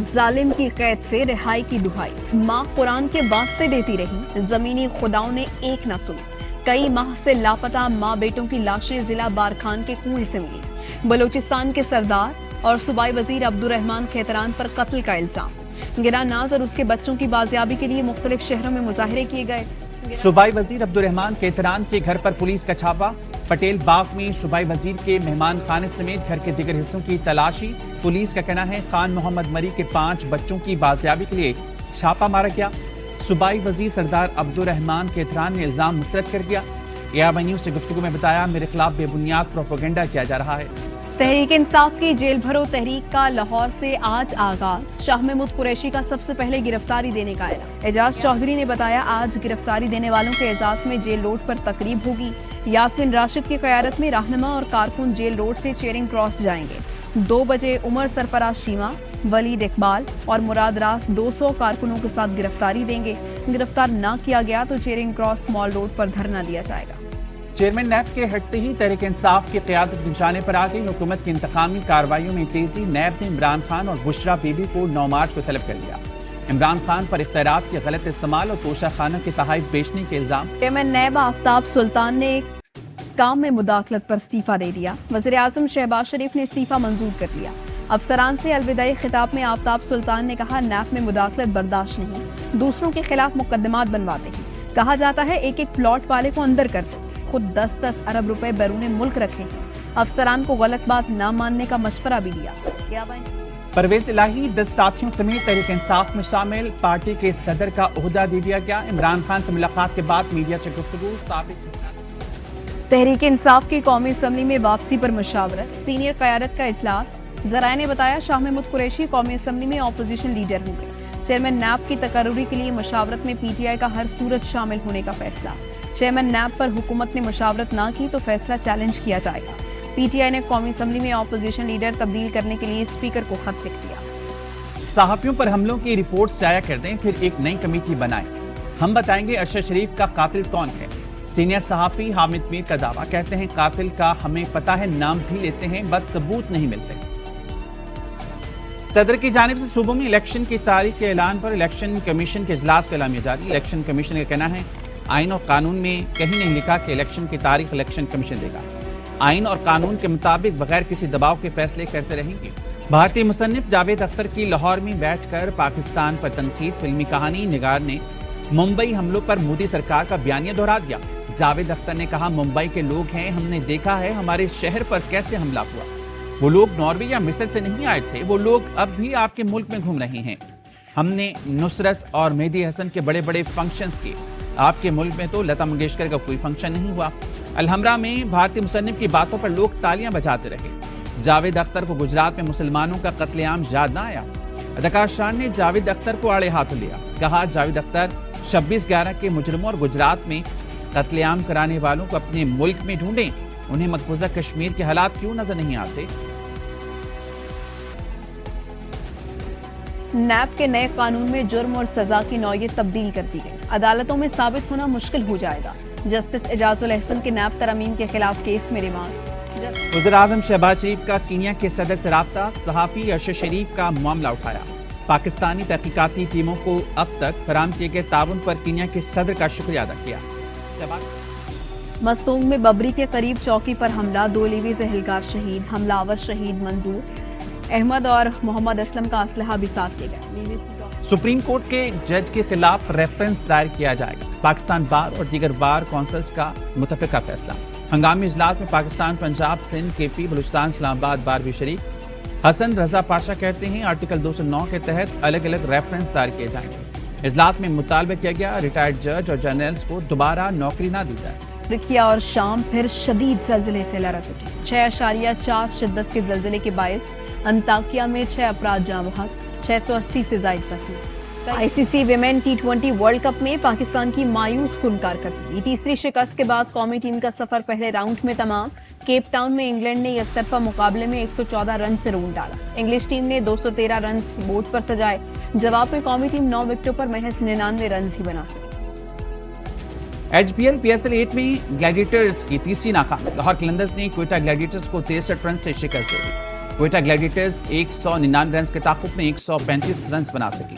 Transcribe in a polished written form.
जालिम की कैद से रिहाई की दुहाई, माँ कुरान के वास्ते देती रही, जमीनी खुदाओं ने एक न सुनी। कई माह से लापता माँ बेटों की लाशें जिला बारखान के कुएं से मिली। बलूचिस्तान के सरदार और सूबाई वजीर अब्दुर्रहमान खेतरान पर कत्ल का इल्जाम। गिरा नाज और उसके बच्चों की बाजियाबी के लिए मुख्तलिफ शहरों में मुजाहरे किए गए। सूबाई वजीर अब्दुर्रहमान खेतरान के घर पर पुलिस का छापा। पटेल बाग में सूबाई वजीर के मेहमान खाने समेत घर के दीगर हिस्सों की तलाशी। पुलिस का कहना है खान मोहम्मद मरी के 5 बच्चों की बाजियाबी के लिए छापा मारा गया। सूबाई वजीर सरदार अब्दुर्रहमान खेतरान ने इल्जाम मुस्तरद कर दिया। ABN न्यूज़ से गुफ्तगू में बताया, मेरे खिलाफ बेबुनियाद प्रोपेगेंडा किया जा रहा है। तहरीक इंसाफ की जेल भरो तहरीक का लाहौर से आज आगाज। शाह महमूद कुरैशी का सबसे पहले गिरफ्तारी देने का ऐलान। एजाज चौधरी ने बताया, आज गिरफ्तारी देने वालों के एजाज में जेल रोड पर तकरीब होगी। यास्मिन राशिद की क़यादत में रहनुमा और कारकुन जेल रोड से चेयरिंग क्रॉस जाएंगे। 2 बजे उमर सरफराज शीमा, वलीद इकबाल और मुराद रास 200 कारकुनों के साथ गिरफ्तारी देंगे। गिरफ्तार न किया गया तो चेयरिंग क्रॉस मॉल रोड पर धरना दिया जाएगा। चेयरमैन नैब के हटते ही तहरीक इंसाफ की क़यादत निशाने पर आ गई। हुकूमत की इंतकामी कार्रवाइयों में तेजी। नैब ने इमरान खान और बुशरा बीबी को 9 मार्च को तलब कर लिया। इमरान खान पर इख्तियारात के गलत इस्तेमाल और तोशा खाना के तहफ़ बेचने के इल्जाम। चेयरमैन नैब आफ्ताब सुल्तान ने काम में मुदाखलत पर इस्तीफा दे दिया। वज़ीर आज़म शहबाज शरीफ ने इस्तीफा मंजूर कर लिया। अफसरान से अलविदाई खिताब में आफ्ताब सुल्तान ने कहा, नैब में मुदाखलत बर्दाश्त नहीं, दूसरों के खिलाफ मुकदमात बनवाते हैं। कहा जाता है एक एक प्लॉट वाले को अंदर कर दो, खुद 10-10 अरब रुपए बैरून मुल्क रखे। अफसरान को गलत बात न मानने का मशवरा भी दिया। परवेज इलाही 10 साथियों समेत तहरीक इंसाफ में शामिल। पार्टी के सदर का ओहदा दे दिया गया। इमरान खान से मुलाकात के बाद मीडिया से गुफ्तगू। तहरीक इंसाफ की कौमी असम्बली में वापसी पर मुशावरत। सीनियर क़यादत का इजलास। ज़राए ने बताया, शाह महमूद कुरैशी कौमी असम्बली में ऑपोजिशन लीडर होंगे। चेयरमैन नैब की तकर्रुरी के लिए मुशावरत में PTI का हर सूरत शामिल होने का फैसला। चेयरमैन नैब पर हुकूमत ने मुशावरत ना की तो फैसला चैलेंज किया जाएगा। PTI ने कौमी असम्बली में ऑपोजिशन लीडर तब्दील करने के लिए स्पीकर को खत लिख दिया। सहाफियों पर हमलों की रिपोर्ट्स जाया कर दें, फिर एक नई कमेटी बनाएं। हम बताएंगे अरशद शरीफ का कातिल कौन है। सीनियर सहाफी हामिद मीर का दावा। कहते हैं, कातिल का हमें पता है, नाम भी लेते हैं, बस सबूत नहीं मिलते। सदर की जानिब से सूबों में इलेक्शन की तारीख के ऐलान पर इलेक्शन कमीशन के इजलास का एलामिया जारी। इलेक्शन कमीशन का कहना है, आइन और कानून में कहीं नहीं लिखा कि इलेक्शन की तारीख इलेक्शन कमीशन देगा। आइन और कानून के मुताबिक बगैर किसी दबाव के फैसले करते रहेंगे। भारतीय मुसन्निफ जावेद अख्तर की लाहौर में बैठकर पाकिस्तान पर तनकीद। फिल्मी कहानी निगार ने मुंबई हमलों पर मोदी सरकार का बयानिया दोहरा दिया। जावेद अख्तर ने कहा, मुंबई के लोग हैं, हमने देखा है हमारे शहर पर कैसे हमला हुआ। वो लोग नॉर्वे या मिस्र से नहीं आए थे, वो लोग अब भी आपके मुल्क में घूम रहे हैं। हमने नुसरत और मेहदी हसन के बड़े बड़े फंक्शंस किए, आपके मुल्क में तो लता मंगेशकर का कोई फंक्शन नहीं हुआ। अलहमरा में भारतीय मुसन्निफ की बातों पर लोग तालियां बजाते रहे। जावेद अख्तर को गुजरात में मुसलमानों का कत्लेआम याद ना आया। अदाकार शान ने जावेद अख्तर को आड़े हाथों लिया। कहा, जावेद अख्तर 26/11 के मुजरिमों और गुजरात में कत्लेआम कराने वालों को अपने मुल्क में ढूंढें। उन्हें मकबूजा कश्मीर के हालात क्यों नजर नहीं आते। नैब के नए कानून में जुर्म और सजा की नौयत तब्दील कर दी गई। अदालतों में साबित होना मुश्किल हो जाएगा। जस्टिस एजाजुल अहसन के नैब तरमीम के खिलाफ केस में रिमांड। वज़ीर आज़म शहबाज शरीफ का कीनिया के सदर से राब्ता। सहाफ़ी अरशद शरीफ का मामला उठाया। पाकिस्तानी तहकीकाती टीमों को अब तक फराहम किए गए ताउन पर कीनिया के सदर का शुक्रिया अदा किया। मस्तूंग में बबरी के करीब चौकी पर हमला। 2 लिवीज एहलकार शहीद। हमलावर शहीद मंजूर अहमद और मोहम्मद असलम का असलहा भी साथ लिया गया। सुप्रीम कोर्ट के जज के खिलाफ रेफरेंस दायर किया जाएगा। पाकिस्तान बार और दीगर बार कौंसल्स का मुतफ़िका फैसला। हंगामी इजलास में पाकिस्तान, पंजाब, सिंध, KP, बलूचिस्तान, इस्लामाबाद बार भी शरीक। हसन रजा पाशा कहते हैं, आर्टिकल 209 के तहत अलग अलग रेफरेंस दायर किए जाएंगे। इजलास में मुतालबा किया गया, रिटायर्ड जज और जनरल्स को दोबारा नौकरी ना दी जाए। तुर्किया और शाम फिर शदीद जल्जले से लरज़ उठे। 6.4 शिद्दत के जल्जले के बायस अंताकिया में 6 अफराद जाँ बहक, 680 से ज़ायद जख्मी। ICC women T20 world cup में पाकिस्तान की मायूस कुन कारकर्दगी। तीसरी शिकस्त के बाद कौमी टीम का सफर पहले राउंड में तमाम। केप टाउन में इंग्लैंड ने एकतरफा मुकाबले में 114 रन से रोक डाला। इंग्लिश टीम ने 213 रन बोर्ड पर सजाए। जवाब में कौमी टीम 9 विकेटों पर महज 99 रन ही बना सकी। HBL PSL 8 में ग्लैडिएटर्स की तीसरी नाकामी। लाहौर कलंदर्स ने क्वेटा ग्लैडिएटर्स को 63 रन से शिकस्त दे दी। कोयटा ग्लैडिएटर्स 199 रन के ताकुब में 135 रन बना सकी।